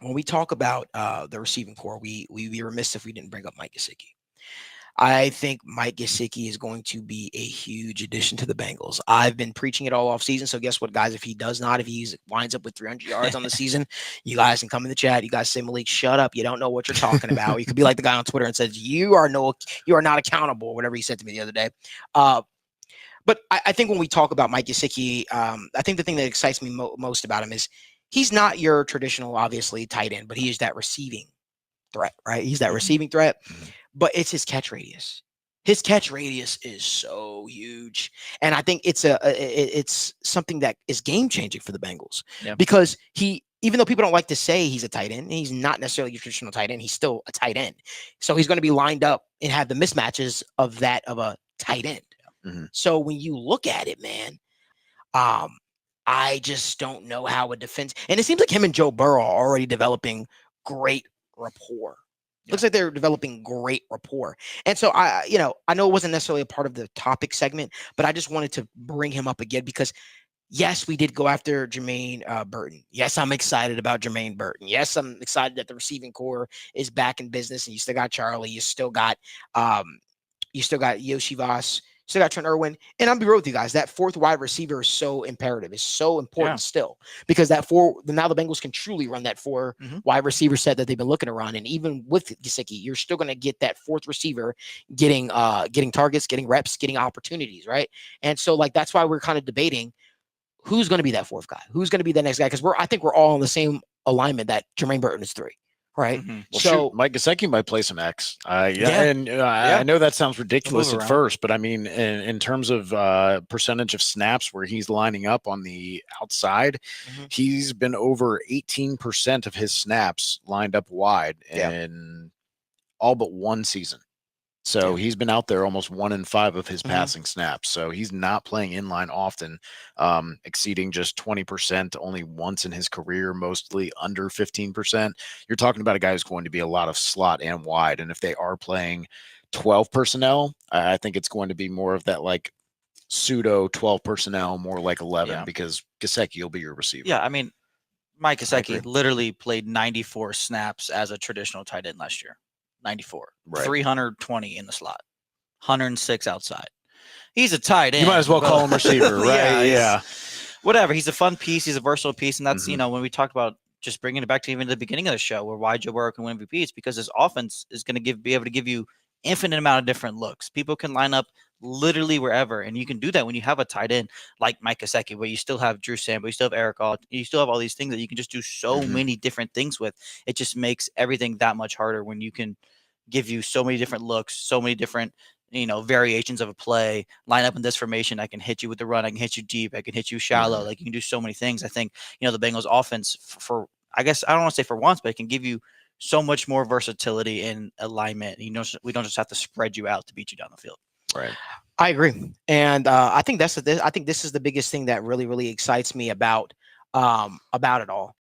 when we talk about the receiving core, we'd be remiss if we didn't bring up Mike Gesicki. I think Mike Gesicki is going to be a huge addition to the Bengals. I've been preaching it all off season. So guess what, guys? If he winds up with 300 yards on the season, you guys can come in the chat. You guys say, Malik, shut up. You don't know what you're talking about. You could be like the guy on Twitter and says, you are not accountable, whatever he said to me the other day. But I think when we talk about Mike Gesicki, I think the thing that excites me most about him is he's not your traditional, obviously, tight end, but he is that receiving threat, right? He's that receiving threat. But it's his catch radius. His catch radius is so huge. And I think it's something that is game changing for the Bengals because even though people don't like to say he's a tight end, he's not necessarily a traditional tight end. He's still a tight end. So he's going to be lined up and have the mismatches of that of a tight end. So when you look at it, man, I just don't know how a defense, and it seems like him and Joe Burrow are already developing great rapport. Looks like they're developing great rapport. And so I know it wasn't necessarily a part of the topic segment, but I just wanted to bring him up again because yes, we did go after Jermaine Burton. Yes, I'm excited about Jermaine Burton. Yes, I'm excited that the receiving core is back in business and you still got Charlie, you still got Yoshi Voss, still got Trent Irwin. And I'll be real with you guys, that fourth wide receiver is so imperative. It's so important still because now the Bengals can truly run that four wide receiver set that they've been looking to run. And even with Gesicki, you're still going to get that fourth receiver getting targets, getting reps, getting opportunities, right? And so that's why we're kind of debating who's going to be that fourth guy, who's going to be the next guy, because I think we're all in the same alignment that Jermaine Burton is 3. Right. Well, so Mike Gesicki might play some X. I know that sounds ridiculous at first, but I mean, in terms of percentage of snaps where he's lining up on the outside, he's been over 18% of his snaps lined up wide in all but one season. So he's been out there almost 1 in 5 of his passing snaps. So he's not playing inline often, exceeding just 20% only once in his career, mostly under 15%. You're talking about a guy who's going to be a lot of slot and wide. And if they are playing 12 personnel, I think it's going to be more of that pseudo 12 personnel, more like 11, because Gesicki will be your receiver. Yeah, I mean, Mike Gesicki literally played 94 snaps as a traditional tight end last year. 94, 320 in the slot, 106 outside. He's a tight end. You might as well call him receiver, right? Yeah. Whatever. He's a fun piece. He's a versatile piece. And that's, when we talked about just bringing it back to even the beginning of the show where why Joe Burrow can win MVP, it's because his offense is going to be able to give you infinite amount of different looks. People can line up literally wherever. And you can do that when you have a tight end like Mike Gesicki, where you still have Drew Sample, you still have Eric All, you still have all these things that you can just do so many different things with. It just makes everything that much harder when you can give you so many different looks, so many different, variations of a play, line up in this formation. I can hit you with the run. I can hit you deep. I can hit you shallow. You can do so many things. I think, the Bengals offense for I guess I don't want to say for once, but it can give you so much more versatility in alignment. We don't just have to spread you out to beat you down the field. Right. I agree. And I think this is the biggest thing that really, really excites me about it all.